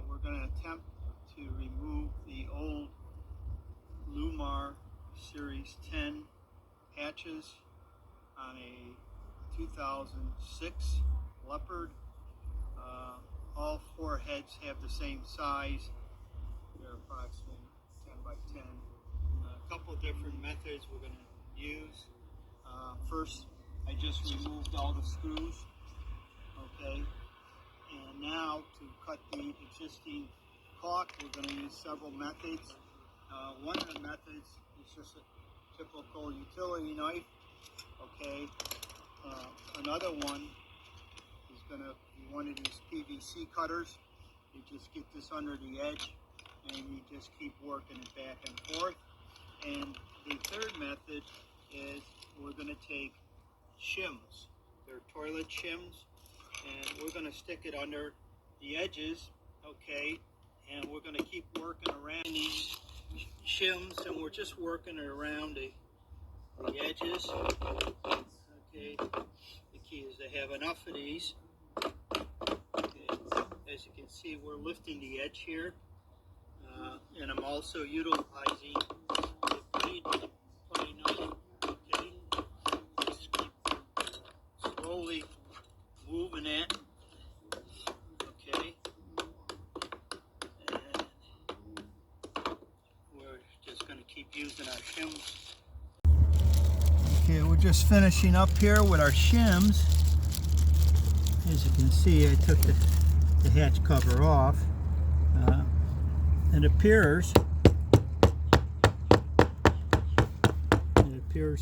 we're going to attempt to remove the old Lewmar Series 10 hatches on a 2006 Leopard. All four heads have the same size. They're approximately 10 by 10. A couple of different methods we're going to use. First, I just removed all the screws, okay? And now to cut the existing caulk, we're going to use several methods. One of the methods is just a typical utility knife, okay? Another one is going to be one of these PVC cutters. You just get this under the edge and you just keep working it back and forth. And the third method is we're going to take shims. They're toilet shims, and we're going to stick it under the edges, okay? And we're going to keep working around these shims, and we're just working around the edges. Okay, the key is to have enough of these. Okay. As you can see, we're lifting the edge here, and I'm also utilizing the putty knife. Okay, just keep slowly moving it. Okay, and we're just going to keep using our shims. Okay, we're just finishing up here with our shims. As you can see, I took the hatch cover off. It appears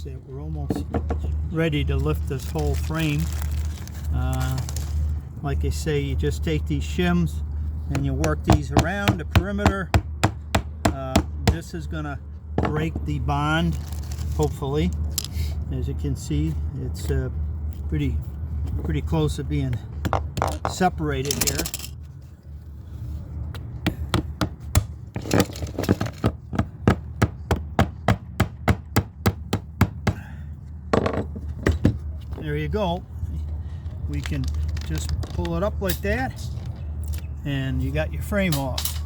that we're almost ready to lift this whole frame. Like I say, you just take these shims and you work these around the perimeter. This is going to break the bond, hopefully. As you can see, it's pretty close to being separated here. There you go. We can just pull it up like that and you got your frame off.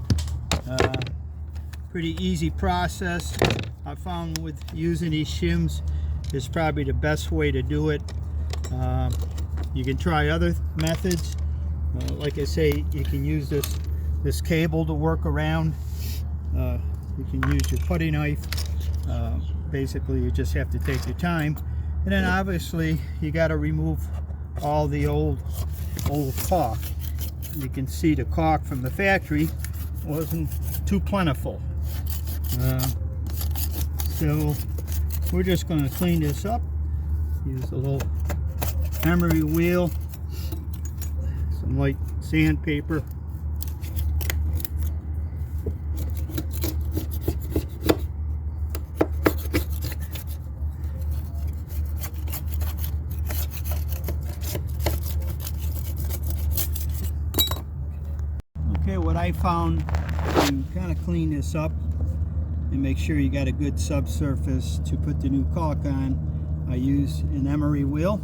Pretty easy process. I found with using these shims is probably the best way to do it. You can try other methods. Like I say, you can use this cable to work around. You can use your putty knife. Basically, you just have to take your time. And then obviously, you got to remove all the old caulk. You can see the caulk from the factory wasn't too plentiful. So we're just going to clean this up. Use a little emery wheel, some light sandpaper. Okay, what I found, you kind of clean this up and make sure you got a good subsurface to put the new caulk on. I use an emery wheel.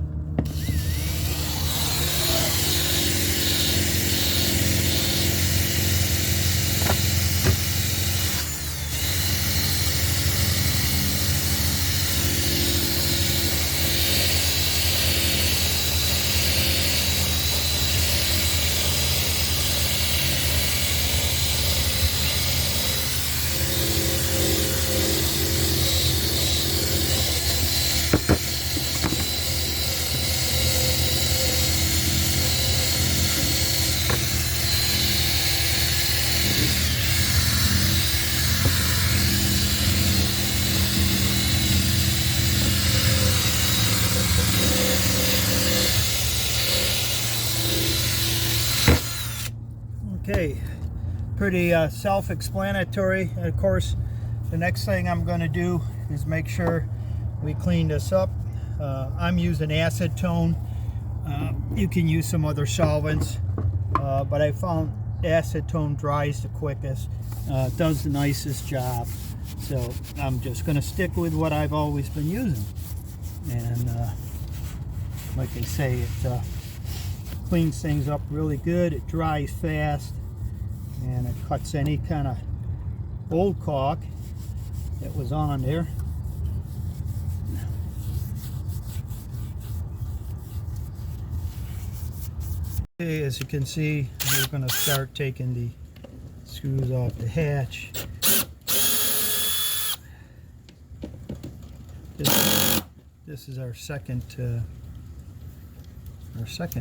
Okay, pretty self-explanatory. Of course, the next thing I'm going to do is make sure we clean this up. I'm using acetone. You can use some other solvents, but I found acetone dries the quickest, does the nicest job. So I'm just going to stick with what I've always been using. And like they say, it cleans things up really good. It dries fast, and it cuts any kind of old caulk that was on there. Okay, as you can see, we're going to start taking the screws off the hatch. This is our second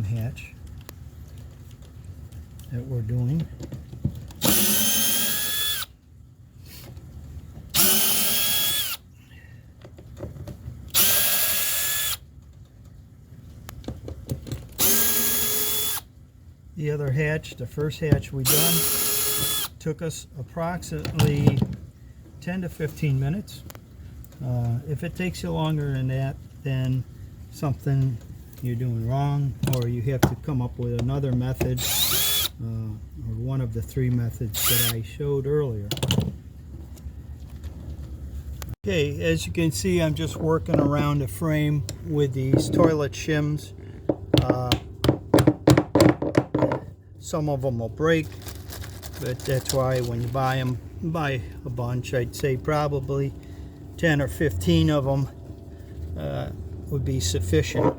hatch that we're doing. The other hatch, the first hatch we done, took us approximately 10 to 15 minutes. If it takes you longer than that, then something you're doing wrong, or you have to come up with another method, or one of the 3 methods that I showed earlier. Okay, as you can see, I'm just working around the frame with these toilet shims. Some of them will break, but that's why when you buy them, buy a bunch. I'd say probably 10 or 15 of them would be sufficient.